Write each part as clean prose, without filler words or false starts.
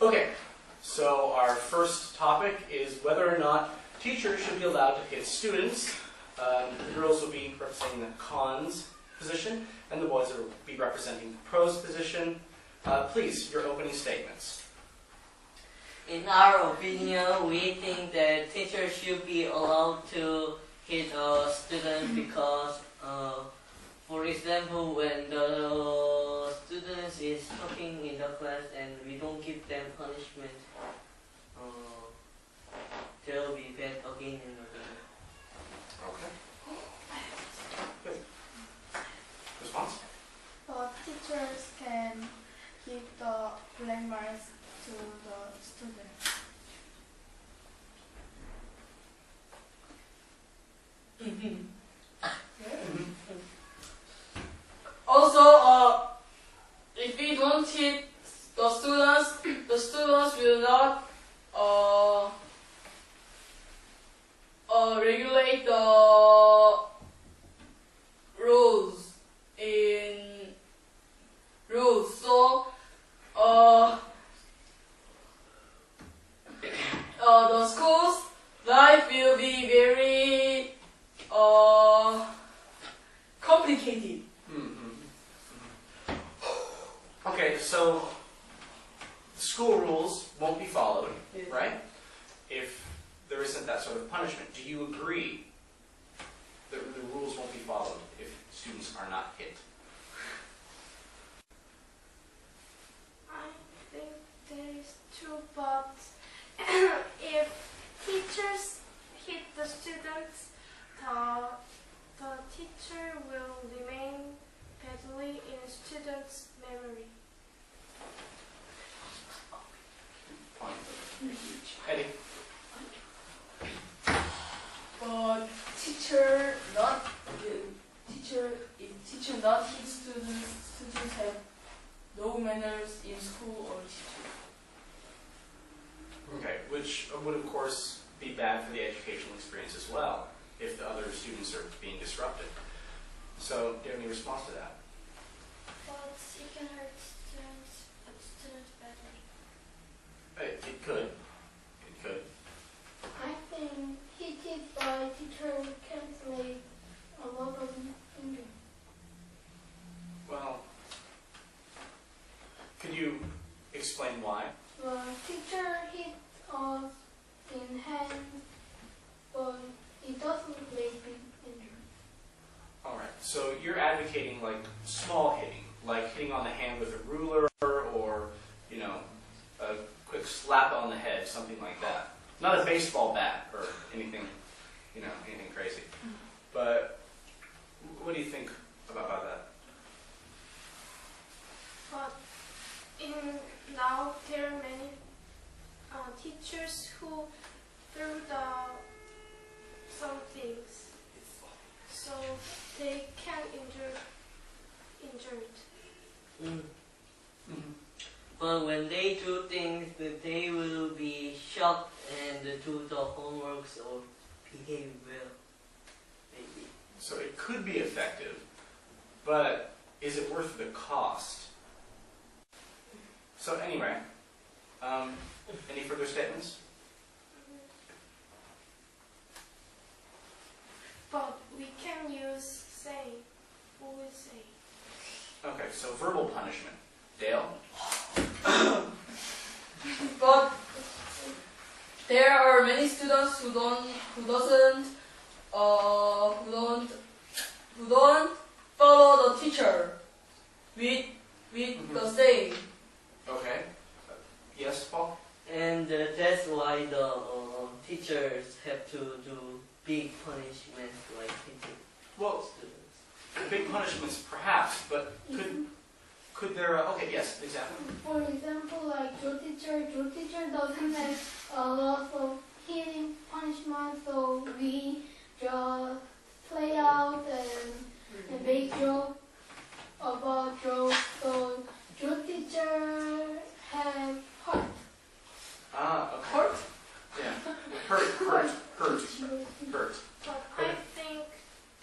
Okay, so our first topic is whether or not teachers should be allowed to hit students. The girls will be representing the cons position, and the boys will be representing the pros position. Please, your opening statements. In our opinion, we think that teachers should be allowed to hit a student because, for example, when the student is talking in the class and we don't give them punishment, they'll be bad again and again. Okay. Good. Response? Teachers can give the black marks to the students. Also, if we don't hit the students will not regulate the rules in rules. So, the school's life will be very complicated. Okay, so the school rules won't be followed, right? If there isn't that sort of punishment. Do you agree that the rules won't be followed if students are not hit? I think that is true, but if teachers hit the students, the teacher will remain badly in students' memory. Eddie? But if teacher not hit students have no manners in school or teaching. Okay, which would of course be bad for the educational experience as well, if the other students are being disrupted. So, do you have any response to that? But it can hurt students badly. It could. It could. I think hit by teacher can make a lot of injury. Well, could you explain why? The teacher hit us in hand, but it doesn't make big injury. Alright, so you're advocating like small hitting, like hitting on the hand with a ruler or, you know, a quick slap on the head, something like that. Not a baseball bat or anything, you know, anything crazy. But what do you think about that? But now there are many teachers who threw some things, so they can injure it. But when they do things, they will be shocked and do the homeworks or behave well, maybe. So it could be effective, but is it worth the cost? So anyway, any further statements? But we can use say, always say. Okay, so verbal punishment. Dale? But there are many students who don't follow the teacher with the saying. Okay. Yes, Paul? And that's why the teachers have to do big punishments like hitting Well, students. big punishments perhaps, but could there, okay, yes, exactly. For example, like drill teacher doesn't have a lot of hitting punishment, so we just play out and make joke about drill. So drill teacher have heart. Ah, okay. Hurt? Yeah. Hurt. But I think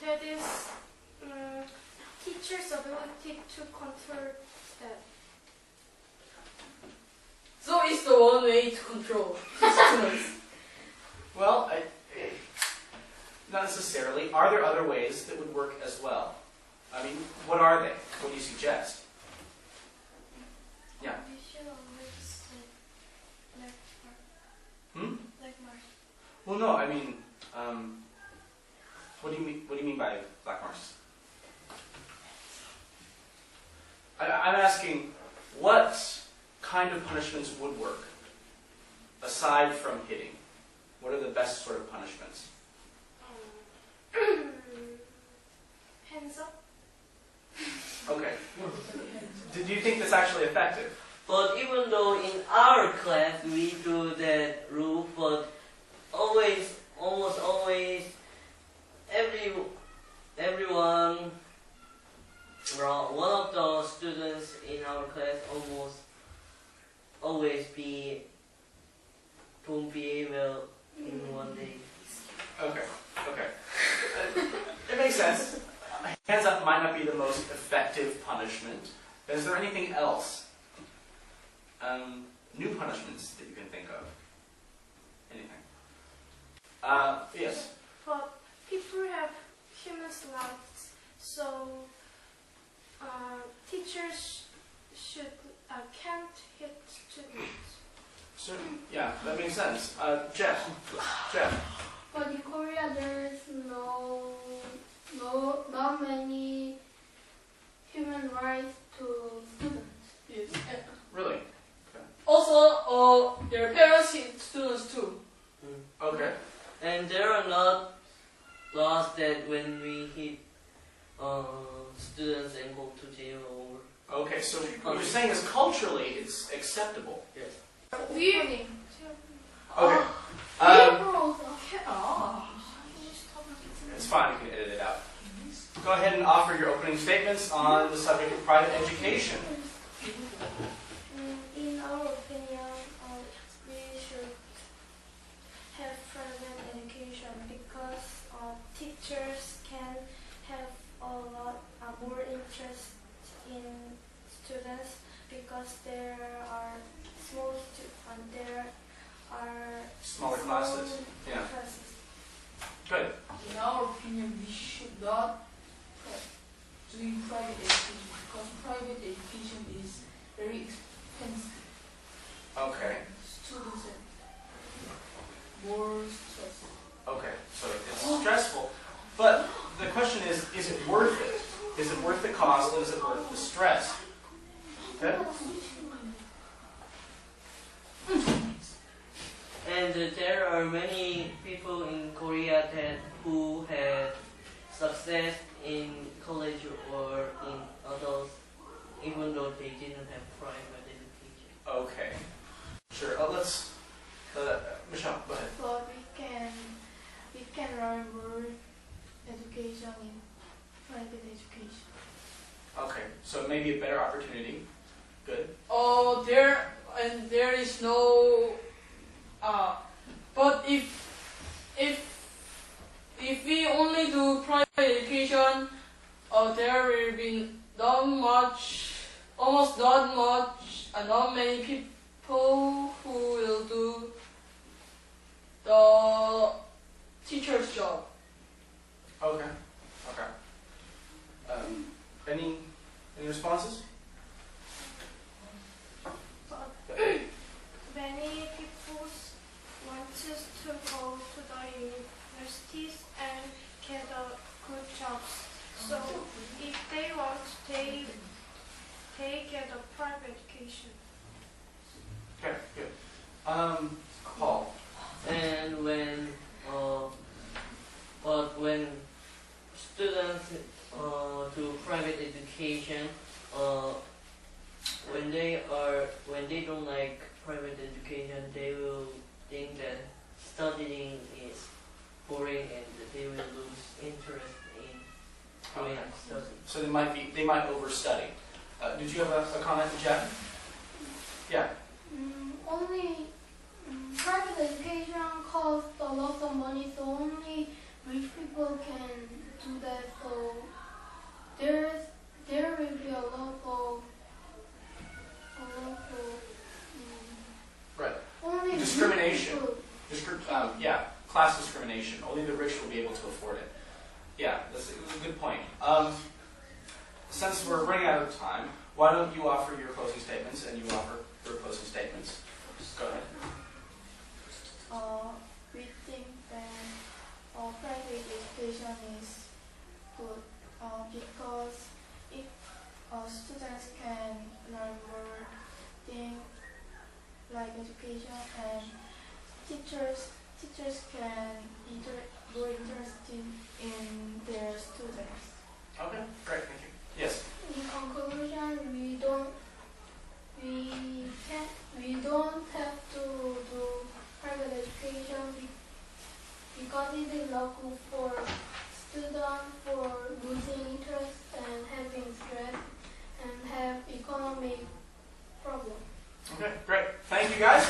that is teacher's ability to control that. So is the control students. Well, not necessarily. Are there other ways that would work as well? I mean, what are they? What do you suggest? Yeah. We should always like Hmm? like Mars. Well, no. I mean, what do you mean? What do you mean by black marks? I'm asking, what kind of punishments would work aside from hitting? What are the best sort of punishments? Hands up. Okay. Do you think that's actually effective? But even though in our class we do that rule, but almost always, everyone, well, one of the students in our class almost always don't behave well in one day. Okay. Okay. It makes sense. Hands up might not be the most effective punishment. Is there anything else? New punishments that you can think of? Anything? Yes. But people have human rights, so teachers can't hit students. So, yeah, that makes sense. Jeff. But in Korea, there's not many human rights to students. Yes. And Really? also, their parents hit students too. Okay. And there are not laws that when we hit students and go to jail or Okay, so what you're saying is culturally it's acceptable. yes. We Okay. It's fine, you can edit it out. Go ahead and offer your opening statements on the subject of private education. In our opinion, we should have private education because teachers can have a lot more interest in students because there are Smaller classes. Yeah. classes. Good. In our opinion, we should not do private education because private education is very expensive. Okay. Students have more stress. Okay. So it's stressful. But the question is it worth it? Is it worth the cost and is it worth the stress? Okay? And there are many people in Korea who have success in college or in adults, even though they didn't have private education. Okay. Sure. Let's Michelle, go ahead. But we can learn more education in private education. Okay. So maybe a better opportunity. Good. There is no. But if we only do private education, there will be almost not many people who will do the teacher's job. Okay. Any responses? Many people want to go to the universities and get a good jobs. So if they want, they get a private education. Okay. Good. Paul. And when students do private education, when they don't like private education, they will think that studying is boring and they will lose interest in doing study. So they might overstudy. Did you have a comment, Jeff? Yeah. Only private education costs a lot of money, so only rich people can do that. So there will be a lot of Right. only Just discrimination. Yeah, class discrimination. Only the rich will be able to afford it. Yeah, that's a good point. Since we're running out of time, why don't you offer your closing statements and you offer your closing statements? Go ahead. We think that private education is good because if students can learn more things like education, and teachers can more interested in their students. Okay, great, thank you. Yes. In conclusion, we don't have to do private education because it is not good for students for losing interest and having stress and have economic problems. Okay, great. Thank you guys.